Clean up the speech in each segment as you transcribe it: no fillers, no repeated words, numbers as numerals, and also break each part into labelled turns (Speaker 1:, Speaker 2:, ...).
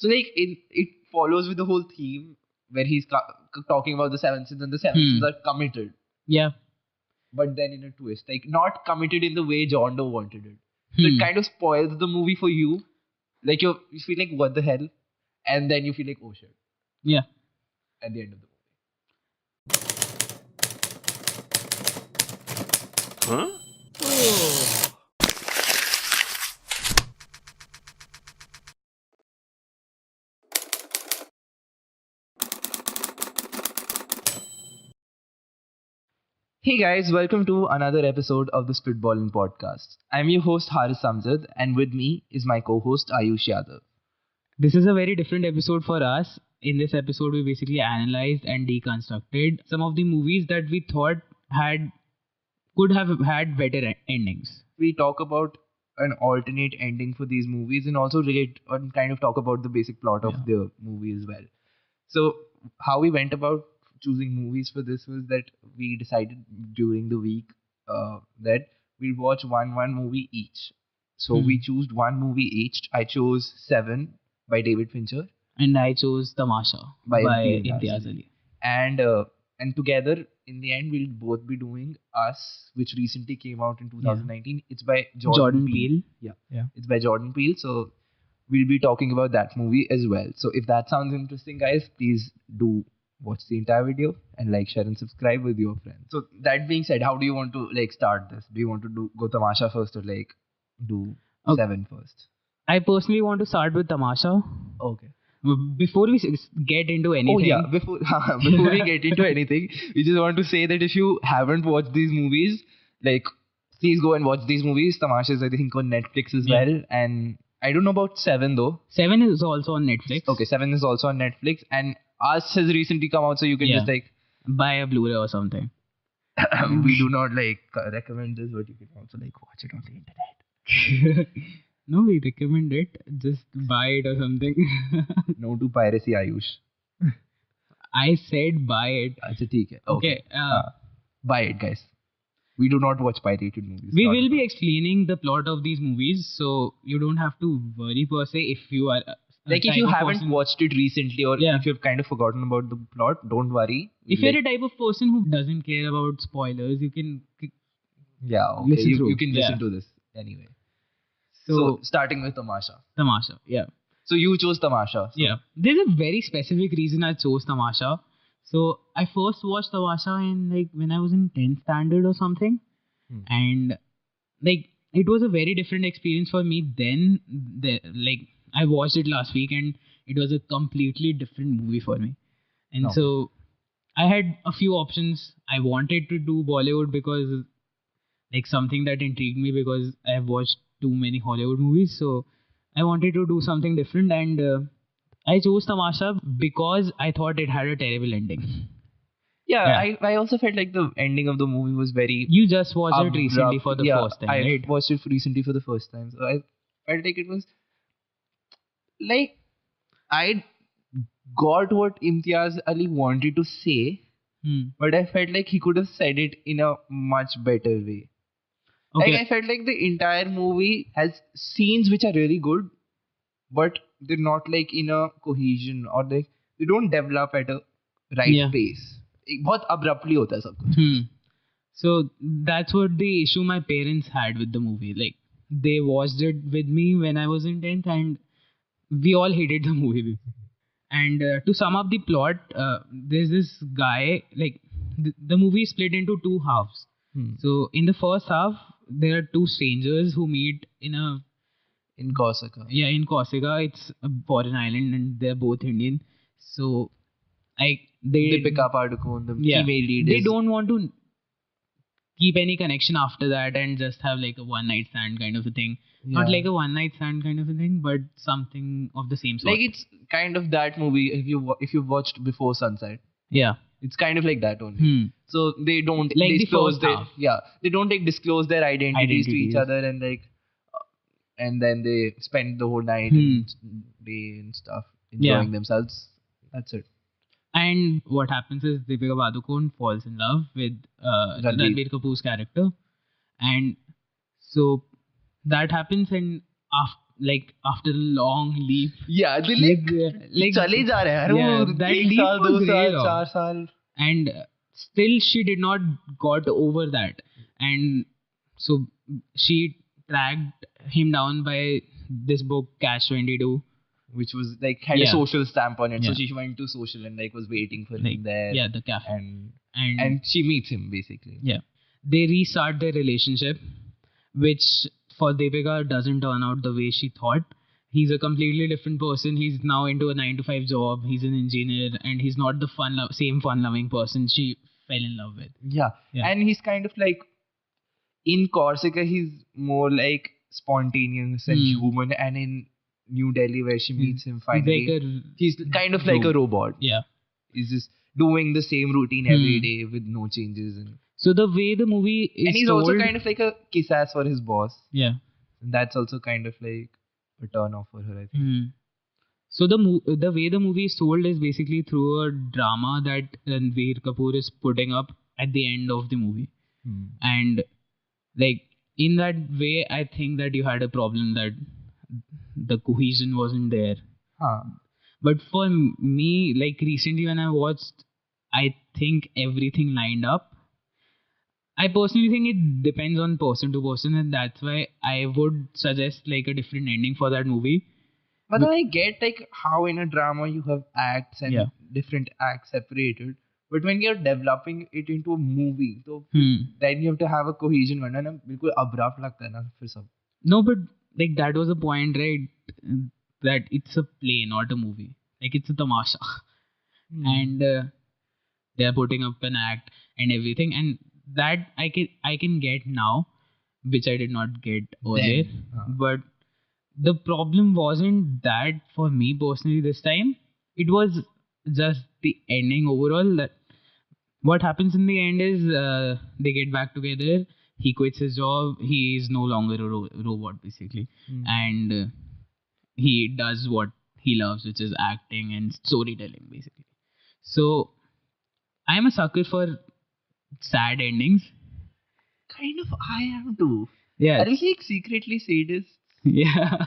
Speaker 1: So like it follows with the whole theme where he's talking about the seven sins, and the seven sins are committed.
Speaker 2: Yeah.
Speaker 1: But then in a twist, like not committed in the way John Doe wanted it. So it kind of spoils the movie for you. Like you feel like, what the hell? And then you feel like, oh shit.
Speaker 2: Yeah.
Speaker 1: At the end of the movie.
Speaker 3: Huh?
Speaker 1: Hey guys, welcome to another episode of the Spitballing Podcast. I'm your host Haris Samzad, and with me is my co-host Ayush Yadav.
Speaker 2: This is a very different episode for us. In this episode, we basically analyzed and deconstructed some of the movies that we thought could have had better endings.
Speaker 1: We talk about an alternate ending for these movies and also relate and kind of talk about the basic plot of the movie as well. So, how we went about choosing movies for this was that we decided during the week that we'll watch one movie each. So we chose one movie each. I chose Seven by David Fincher.
Speaker 2: And I chose Tamasha by Imtiaz Ali.
Speaker 1: And together, in the end, we'll both be doing Us, which recently came out in 2019. Yeah. It's by Jordan Peele. Yeah. It's by Jordan Peele. So we'll be talking about that movie as well. So if that sounds interesting, guys, please do watch the entire video and like, share, and subscribe with your friends. So that being said, how do you want to start this? Do you want to go Tamasha first or do Seven first?
Speaker 2: I personally want to start with Tamasha.
Speaker 1: Okay.
Speaker 2: Before we get into anything.
Speaker 1: Before we get into anything, we just want to say that if you haven't watched these movies, please go and watch these movies. Tamasha is, I think, on Netflix as well. And I don't know about Seven though.
Speaker 2: Seven is also on Netflix.
Speaker 1: Okay, Seven is also on Netflix. And Us has recently come out, so you can just
Speaker 2: buy a Blu-ray or something.
Speaker 1: We do not recommend this, but you can also watch it on the internet.
Speaker 2: No, we recommend it. Just buy it or something.
Speaker 1: No to piracy, Ayush.
Speaker 2: I said buy it.
Speaker 1: Achha, theek hai. Okay. Buy it, guys. We do not watch pirated movies.
Speaker 2: We will be explaining the plot of these movies, so you don't have to worry per se if you are...
Speaker 1: if you haven't watched it recently or if you've kind of forgotten about the plot, don't worry.
Speaker 2: If you're a type of person who doesn't care about spoilers, you can...
Speaker 1: listen you can listen to this anyway. So starting with Tamasha.
Speaker 2: Tamasha, yeah.
Speaker 1: So you chose Tamasha. So.
Speaker 2: Yeah. There's a very specific reason I chose Tamasha. So I first watched Tamasha in when I was in 10th standard or something. And it was a very different experience for me then. I watched it last week and it was a completely different movie for me. And so I had a few options. I wanted to do Bollywood because something that intrigued me because I have watched too many Hollywood movies. So I wanted to do something different and I chose Tamasha because I thought it had a terrible ending.
Speaker 1: Yeah. I also felt like the ending of the movie was very...
Speaker 2: You just watched it recently for the first time, right?
Speaker 1: I watched it recently for the first time. So I felt like it was... I got what Imtiaz Ali wanted to say, but I felt like he could have said it in a much better way. Okay. I felt like the entire movie has scenes which are really good, but they're not in a cohesion or they don't develop at a right pace. बहुत abruptly होता है सब कुछ.
Speaker 2: So that's what the issue my parents had with the movie. They watched it with me when I was in 10th and we all hated the movie. And to sum up the plot, there's this guy, the movie is split into two halves. So in the first half, there are two strangers who meet in
Speaker 1: Corsica.
Speaker 2: Yeah, in Corsica. It's a foreign island and they're both Indian. So they
Speaker 1: pick up Padukone, the female lead.
Speaker 2: They don't want to keep any connection after that and just have a one night stand kind of a thing. Yeah. Not a one night stand kind of a thing, but something of the same sort.
Speaker 1: It's kind of that movie if you watched Before Sunset.
Speaker 2: Yeah.
Speaker 1: It's kind of like that only. So they don't disclose they don't disclose their identities to each other and then they spend the whole night and day and stuff enjoying themselves. That's it.
Speaker 2: And what happens is Deepika Padukone falls in love with Ranbir Kapoor's character, and so that happens. And like after a long leap.
Speaker 1: Yeah, they like चले जा रहे हैं
Speaker 2: Yeah,
Speaker 1: वो
Speaker 2: that
Speaker 1: एक
Speaker 2: leap
Speaker 1: साल
Speaker 2: was
Speaker 1: दो
Speaker 2: really
Speaker 1: साल
Speaker 2: long.
Speaker 1: 4 साल
Speaker 2: And still she did not got over that, and so she tracked him down by this book Catch 22,
Speaker 1: which was like had a
Speaker 2: Yeah.
Speaker 1: social stamp on it. So
Speaker 2: Yeah.
Speaker 1: she went to social and like was waiting for
Speaker 2: like
Speaker 1: him there.
Speaker 2: yeah, the cafe.
Speaker 1: And she meets him basically.
Speaker 2: Yeah, they restart their relationship, which for Deepika doesn't turn out the way she thought. He's a completely different person. He's now into a 9 to 5 job. He's an engineer, and he's not the same fun-loving person she fell in love with.
Speaker 1: Yeah. And he's kind of like in Corsica, he's more like spontaneous and human, and in New Delhi, where she meets him finally, he's kind of like a robot.
Speaker 2: Yeah,
Speaker 1: he's just doing the same routine every day with no changes. And
Speaker 2: so the way the movie is
Speaker 1: and he's
Speaker 2: told,
Speaker 1: also kind of like a kiss ass for his boss.
Speaker 2: Yeah,
Speaker 1: and that's also kind of like a turn off for her, I think.
Speaker 2: So the way the movie is told is basically through a drama that Ranveer Kapoor is putting up at the end of the movie, and like in that way, I think that you had a problem that the cohesion wasn't there. But for me, like recently when I watched, I think everything lined up. I personally think it depends on person to person, and that's why I would suggest like a different ending for that movie.
Speaker 1: But I get like how in a drama you have acts and different acts separated. But when you're developing it into a movie, so then you have to have a cohesion. वरना बिल्कुल abrupt लगता है ना फिर सब.
Speaker 2: No, but like that was the point, right? That it's a play, not a movie. Like it's a tamasha, and they are putting up an act and everything, and that I can get now, which I did not get earlier. But the problem wasn't that for me personally this time. It was just the ending overall. That what happens in the end is they get back together. He quits his job. He is no longer a robot basically, and he does what he loves, which is acting and storytelling basically. So I'm a sucker for sad endings.
Speaker 1: Kind of, I am too.
Speaker 2: Yeah.
Speaker 1: Are we like secretly sadists?
Speaker 2: Yeah.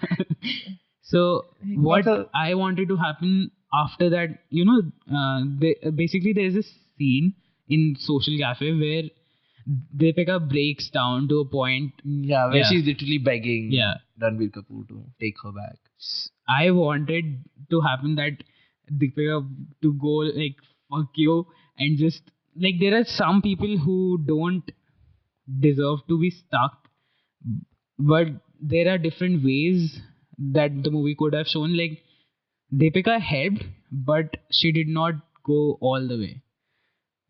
Speaker 2: So what I wanted to happen after that, basically there's this scene in Social Cafe where Deepika breaks down to a point.
Speaker 1: Yeah, where she's literally begging Ranveer Kapoor to take her back.
Speaker 2: I wanted to happen that Deepika to go like fuck you, and just like there are some people who don't deserve to be stuck, but there are different ways that the movie could have shown. Like Deepika helped, but she did not go all the way.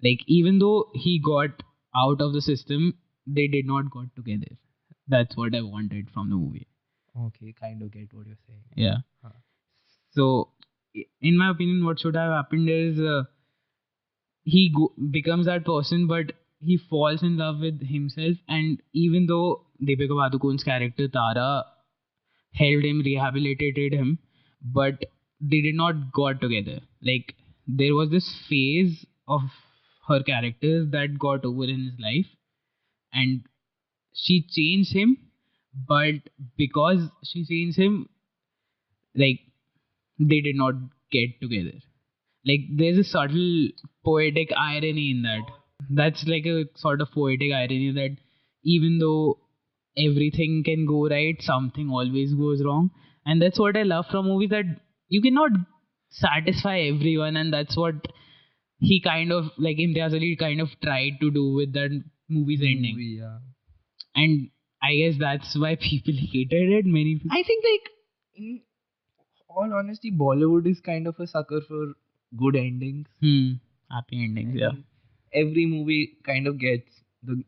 Speaker 2: Like even though he got out of the system, they did not got together. That's what I wanted from the movie.
Speaker 1: Okay, kind of get what you're saying.
Speaker 2: Yeah. So, in my opinion, what should have happened is he becomes that person, but he falls in love with himself. And even though Deepika Padukone's character Tara helped him, rehabilitated him, but they did not got together. Like there was this phase of her character that got over in his life, and she changed him. But because she changed him, like they did not get together. Like there's a subtle poetic irony in that. That's like a sort of poetic irony that even though everything can go right, something always goes wrong. And that's what I love from movies, that you cannot satisfy everyone, and that's what he kind of like Imtiaz Ali kind of tried to do with that movie's ending.
Speaker 1: Yeah.
Speaker 2: And I guess that's why people hated it. Many people.
Speaker 1: I think like in all honesty, Bollywood is kind of a sucker for good endings.
Speaker 2: Happy endings, yeah.
Speaker 1: Every movie kind of gets the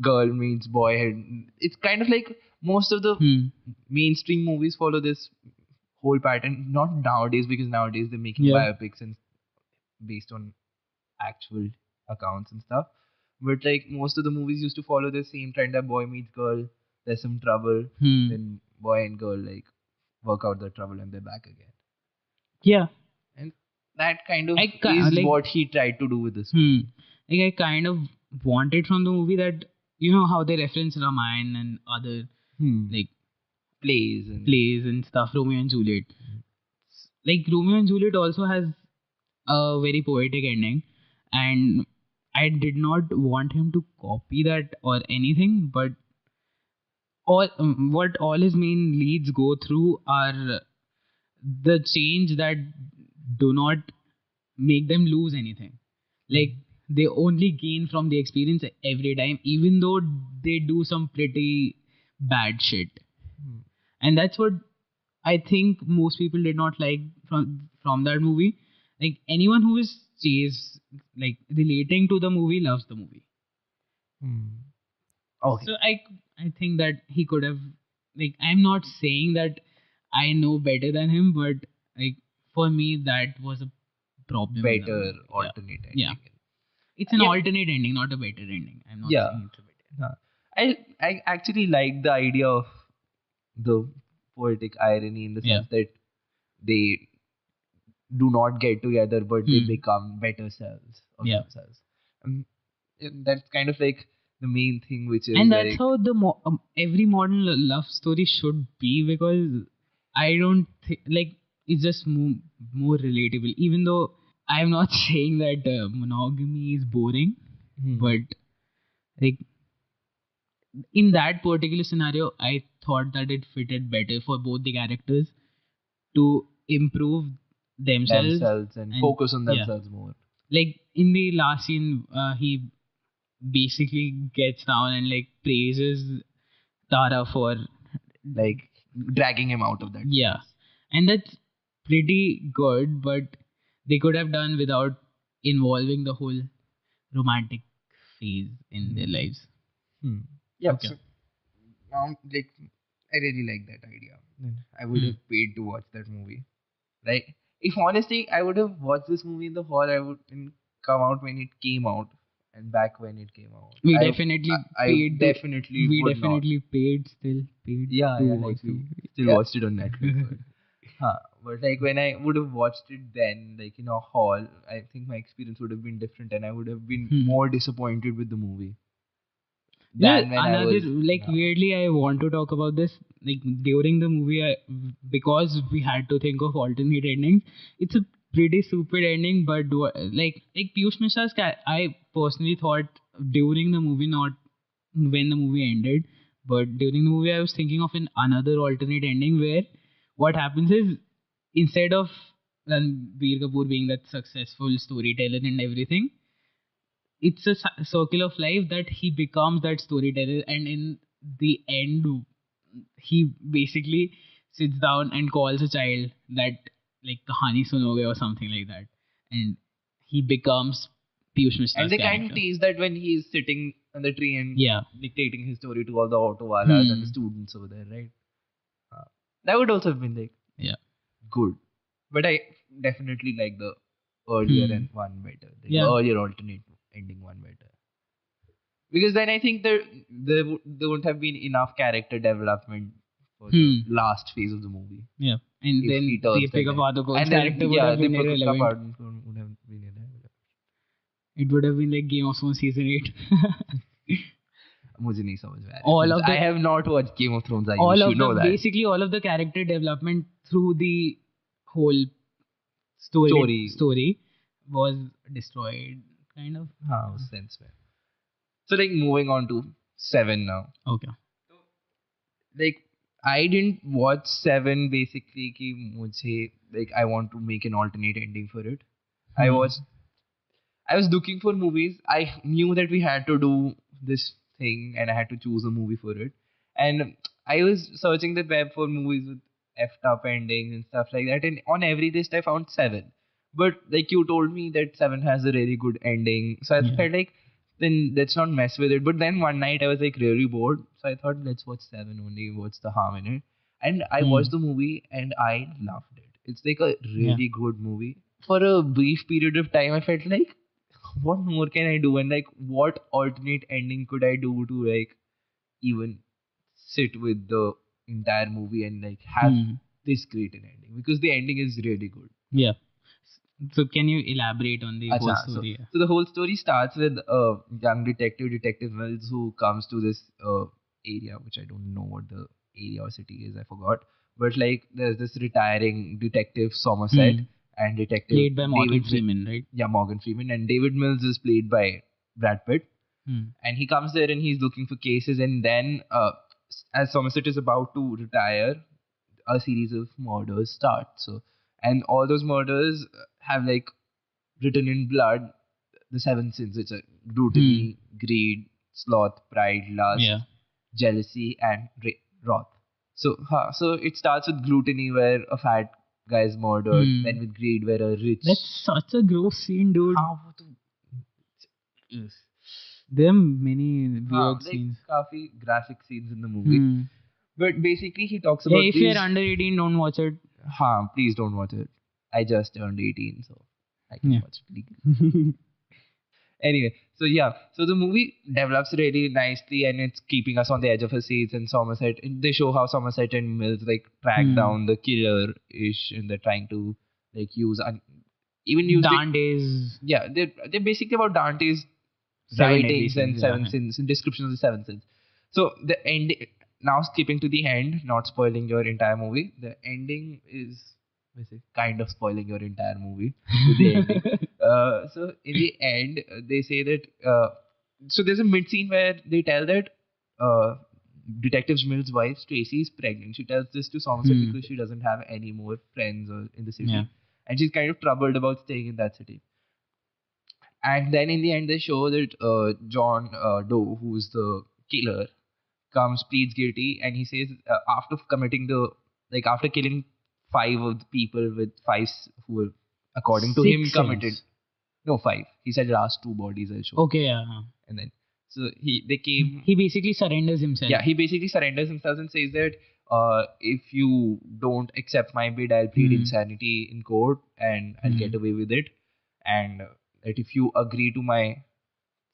Speaker 1: girl meets boy head. It's kind of like most of the mainstream movies follow this whole pattern. Not nowadays, because nowadays they're making biopics and based on actual accounts and stuff. But like most of the movies used to follow the same trend that boy meets girl, there's some trouble, then boy and girl like work out the trouble and they're back again.
Speaker 2: Yeah.
Speaker 1: And that kind of is like, what he tried to do with this movie.
Speaker 2: Like I kind of wanted from the movie that, you know how they reference Ramayana and other like
Speaker 1: plays
Speaker 2: and stuff. Romeo and Juliet. Like Romeo and Juliet also has a very poetic ending, and I did not want him to copy that or anything, but what all his main leads go through are the change that do not make them lose anything. Like they only gain from the experience every time, even though they do some pretty bad shit. And that's what I think most people did not like from that movie. Like anyone who is chased, like relating to the movie, loves the movie.
Speaker 1: Okay.
Speaker 2: So I think that he could have, like, I'm not saying that I know better than him, but like for me that was a problem. in the
Speaker 1: Better
Speaker 2: movie.
Speaker 1: alternate ending.
Speaker 2: Yeah. It's an alternate ending, not a better ending. I'm not saying it's a better.
Speaker 1: I actually like the idea of the poetic irony in the sense that they do not get together, but they become better selves of themselves. That's kind of like the main thing, which is,
Speaker 2: and that's how the every modern love story should be, because I don't think, like, it's just more relatable. Even though I'm not saying that monogamy is boring, but like in that particular scenario, I thought that it fitted better for both the characters to improve themselves
Speaker 1: and focus on themselves more.
Speaker 2: Like in the last scene, he basically gets down and like praises Tara for
Speaker 1: like dragging him out of that.
Speaker 2: Yeah, place. And that's pretty good, but they could have done without involving the whole romantic phase in their lives.
Speaker 1: Yeah. Okay. So now, like, I really like that idea. I would have paid to watch that movie. Like, if honestly, I would have watched this movie in the fall, I would come out when it came out, and back when it came out.
Speaker 2: We definitely paid.
Speaker 1: We definitely
Speaker 2: paid. Still paid.
Speaker 1: Yeah, like we still watched it on Netflix. But like when I would have watched it then, like in a hall, I think my experience would have been different, and I would have been more disappointed with the movie.
Speaker 2: Weirdly, I want to talk about this. Like during the movie, because we had to think of alternate endings. It's a pretty stupid ending, but like Piyush Mishra's I personally thought during the movie, not when the movie ended, but during the movie, I was thinking of another alternate ending where what happens is, instead of Ranbir Kapoor being that successful storyteller and everything, it's a circle of life that he becomes that storyteller, and in the end he basically sits down and calls a child that, like, kahani sunoge or something like that, and he becomes Piyush Mishra's
Speaker 1: and they kind of tease that when he's sitting on the tree and dictating his story to all the auto walas and the students over there, right? That would also have been like good, but I definitely like the earlier one better, the earlier alternate ending one better, because then I think there wouldn't have been enough character development for the last phase of the movie.
Speaker 2: Yeah, and then Deepika Padukone's character would have been irrelevant. It would have been like Game of Thrones season 8.
Speaker 1: मुझे नहीं समझ में आ रहा. I have not watched Game of Thrones. You know that.
Speaker 2: Basically, all of the character development through the whole story was destroyed, kind of.
Speaker 1: Sense में. So like moving on to 7 now.
Speaker 2: Okay.
Speaker 1: Like I didn't watch 7 basically कि मुझे like I want to make an alternate ending for it. I was looking for movies. I knew that we had to do this thing and I had to choose a movie for it. And I was searching the web for movies with effed up endings and stuff like that. And on every list I found 7. But like you told me that 7 has a really good ending. So I felt like, then let's not mess with it. But then one night I was like really bored. So I thought, let's watch 7 only. What's the harm in it? And I watched the movie and I loved it. It's like a really good movie. For a brief period of time, I felt like, what more can I do? And like, what alternate ending could I do to like even sit with the entire movie and like have this great an ending? Because the ending is really good.
Speaker 2: Yeah. So can you elaborate on the whole story?
Speaker 1: So the whole story starts with a young detective Mills, who comes to this area, which I don't know what the area or city is, I forgot. But like there's this retiring detective Somerset and detective
Speaker 2: played by Morgan
Speaker 1: David
Speaker 2: Freeman, right?
Speaker 1: Yeah, Morgan Freeman, and David Mills is played by Brad Pitt. And he comes there and he's looking for cases, and then as Somerset is about to retire, a series of murders start. So, and all those murders have like written in blood the seven sins, which are gluttony, greed, sloth, pride, lust, jealousy, and wrath. So it starts with gluttony, where a fat guy is murdered. Then with greed, where a rich.
Speaker 2: That's such a gross scene, dude.
Speaker 1: Yes.
Speaker 2: There are many weird scenes.
Speaker 1: Kafi graphic scenes in the movie. But basically, he talks about.
Speaker 2: If you're under 18, don't watch it.
Speaker 1: Please don't watch it. I just turned 18, so I can watch it legally. Anyway, so the movie develops really nicely, and it's keeping us on the edge of our seats. And Somerset, they show how Somerset and Mills like track down the killer-ish, and they're trying to like use
Speaker 2: Dante's.
Speaker 1: They're basically about Dante's writings and seven sins, and description of the seven sins. So the end. Now skipping to the end, not spoiling your entire movie. The ending is kind of spoiling your entire movie with the ending. So in the end, they say that. So there's a mid scene where they tell that Detective Mills' wife Tracy is pregnant. She tells this to Somerset because she doesn't have any more friends in the city, and she's kind of troubled about staying in that city. And then in the end, they show that John Doe, who's the killer, pleads guilty, and he says after after killing 5 of the people with 5 who were according to him committed. No, 5. He said last 2 bodies I'll show.
Speaker 2: Okay,
Speaker 1: And then so they came.
Speaker 2: He basically surrenders himself.
Speaker 1: Yeah, he basically surrenders himself and says that if you don't accept my bid, I'll plead insanity in court and I'll get away with it. And that if you agree to my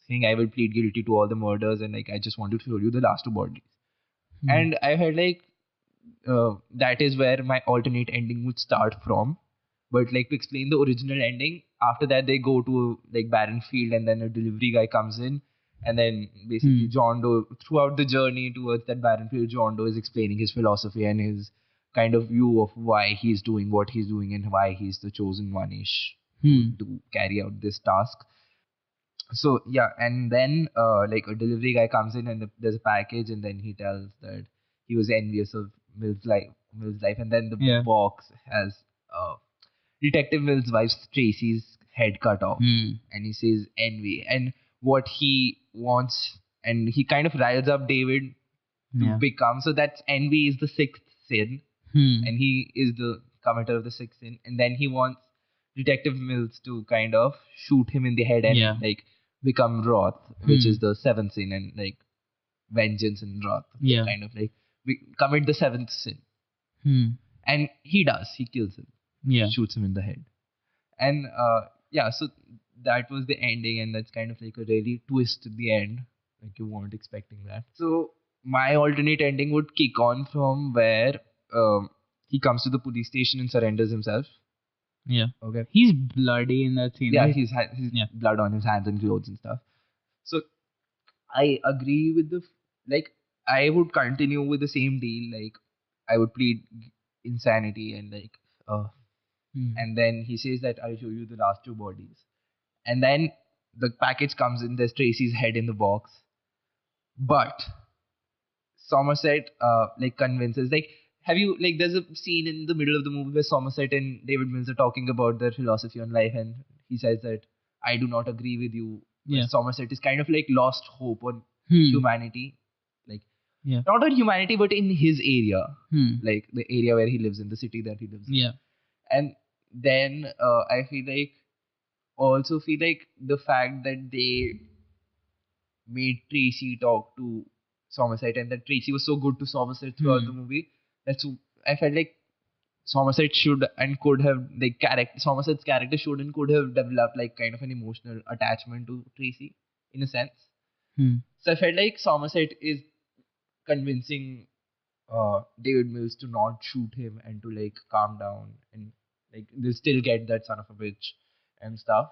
Speaker 1: thing, I will plead guilty to all the murders, and like I just want to show you the last 2 bodies. And I heard like that is where my alternate ending would start from. But like to explain the original ending, after that they go to like barren field, and then a delivery guy comes in, and then basically John Doe, throughout the journey towards that barren field, John Doe is explaining his philosophy and his kind of view of why he's doing what he's doing and why he's the chosen one-ish to carry out this task. So and then like a delivery guy comes in, and there's a package, and then he tells that he was envious of Mill's life, and then the box has Detective Mill's wife Tracy's head cut off, and he says envy, and what he wants, and he kind of riles up David to become. So that's envy is the 6th sin, and he is the committer of the 6th sin, and then he wants Detective Mills to kind of shoot him in the head and like become wrath, which is the 7th sin, and like vengeance and wrath. Kind of like commit the 7th sin. And he does. He kills him. Shoots him in the head. And so that was the ending, and that's kind of like a really twist at the end. Like you weren't expecting that. So my alternate ending would kick on from where he comes to the police station and surrenders himself. Okay.
Speaker 2: He's bloody in that scene.
Speaker 1: Yeah,
Speaker 2: right?
Speaker 1: he's blood on his hands and clothes and stuff. So I agree with I would continue with the same deal. Like I would plead insanity and like and then he says that I'll show you the last 2 bodies. And then the package comes in, there's Tracy's head in the box. But Somerset convinces have you there's a scene in the middle of the movie where Somerset and David Mills are talking about their philosophy on life, and he says that I do not agree with you. Somerset is kind of like lost hope on humanity. Not on humanity, but in his area. Like the area where he lives in, the city that he lives in. And then I feel like the fact that they made Tracy talk to Somerset, and that Tracy was so good to Somerset throughout the movie. I felt like Somerset should and could have Somerset's character should and could have developed like kind of an emotional attachment to Tracy in a sense. So I felt like Somerset is convincing David Mills to not shoot him and to like calm down and like they still get that son of a bitch and stuff.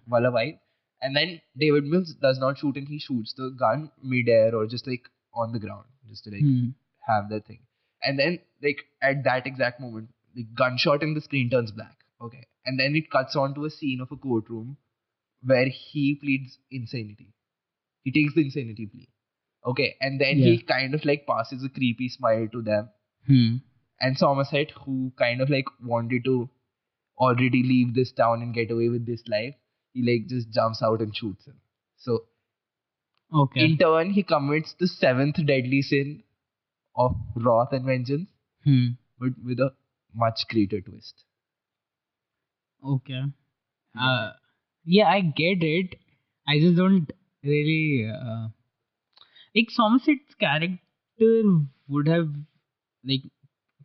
Speaker 1: Wallaby. And then David Mills does not shoot, and he shoots the gun midair or just like on the ground, just to like have that thing. And then like at that exact moment, the gunshot in the screen turns black. Okay. And then it cuts on to a scene of a courtroom where he pleads insanity. He takes the insanity plea. Okay. And then he kind of like passes a creepy smile to them. And Somerset, who kind of like wanted to already leave this town and get away with this life, he like just jumps out and shoots him. So in turn, he commits the seventh deadly sin of wrath and vengeance, but with a much greater twist.
Speaker 2: Okay. Yeah, I get it. I just don't really like Somerset's character would have like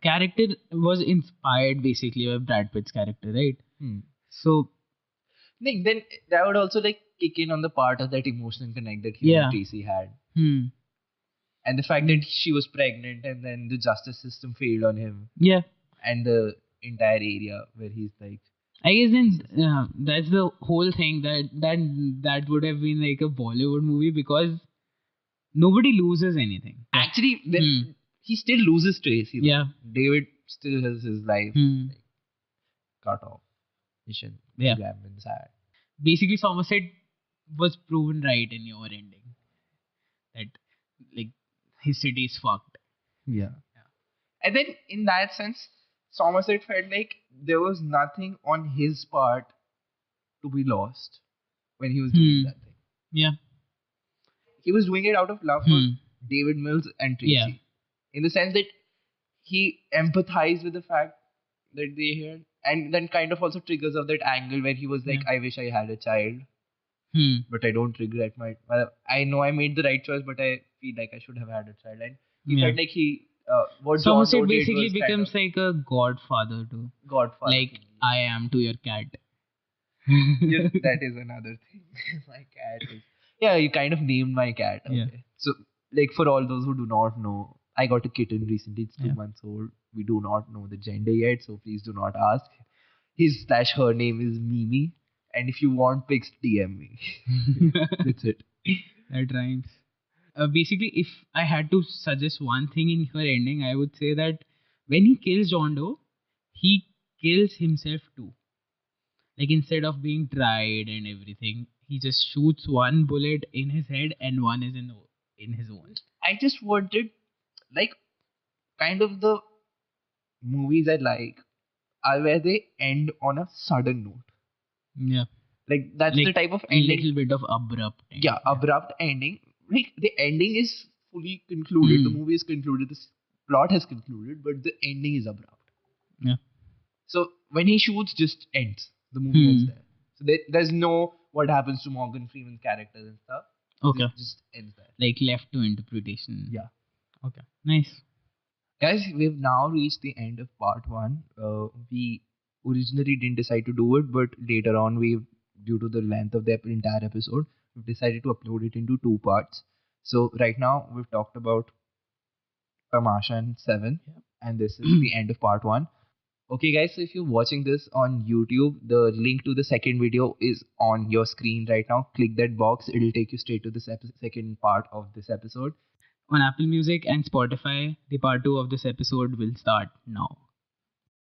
Speaker 2: character was inspired basically by Brad Pitt's character, right? So
Speaker 1: then that would also like kick in on the part of that emotional connect that he and Tracy had. And the fact that she was pregnant and then the justice system failed on him.
Speaker 2: Yeah.
Speaker 1: And the entire area where he's like,
Speaker 2: I guess then that's the whole thing that would have been like a Bollywood movie because nobody loses anything.
Speaker 1: Actually, then he still loses Tracy.
Speaker 2: Yeah.
Speaker 1: David still has his life like, cut off. Mission.
Speaker 2: Yeah.
Speaker 1: Been sad.
Speaker 2: Basically, Somerset was proven right in your ending. That like his city is fucked.
Speaker 1: Yeah. And then in that sense, Somerset felt like there was nothing on his part to be lost when he was doing that thing.
Speaker 2: Yeah.
Speaker 1: He was doing it out of love for David Mills and Tracy.
Speaker 2: Yeah.
Speaker 1: In the sense that he empathized with the fact that they had, and then kind of also triggers of that angle where he was like, I wish I had a child, but I don't regret my. I know I made the right choice, but I feel like I should have had a child. And he felt like he. What
Speaker 2: Somerset basically becomes like a godfather to.
Speaker 1: Godfather.
Speaker 2: Like I am to your cat.
Speaker 1: Yes, that is another thing. My cat is. Yeah, you kind of named my cat. Okay.
Speaker 2: Yeah.
Speaker 1: So, like for all those who do not know, I got a kitten recently. It's 2 months old. We do not know the gender yet, so please do not ask. His/her name is Mimi, and if you want pics, DM me. That's it.
Speaker 2: That rhymes. Basically, if I had to suggest one thing in her ending, I would say that when he kills John Doe, he kills himself too. Like instead of being tried and everything, he just shoots one bullet in his head and one is in his own.
Speaker 1: I just wanted, like, kind of the movies I like are where they end on a sudden note.
Speaker 2: Yeah.
Speaker 1: Like that's like the type of ending.
Speaker 2: A little bit of abrupt ending.
Speaker 1: Yeah, abrupt ending. Like the ending is fully concluded. The movie is concluded. The plot has concluded, but the ending is abrupt.
Speaker 2: Yeah.
Speaker 1: So when he shoots, just ends. The movie ends there. So there's no what happens to Morgan Freeman's characters and stuff.
Speaker 2: Okay.
Speaker 1: Just ends there.
Speaker 2: Like left to interpretation.
Speaker 1: Yeah.
Speaker 2: Okay. Nice.
Speaker 1: Guys, we've now reached the end of part 1. We originally didn't decide to do it, but later on, due to the length of the entire episode, we've decided to upload it into 2 parts. So right now, we've talked about Tamasha and 7, and this is the end of part 1. Okay guys, so if you're watching this on YouTube, the link to the second video is on your screen right now. Click that box, it'll take you straight to the second part of this episode.
Speaker 2: On Apple Music and Spotify, the part 2 of this episode will start now.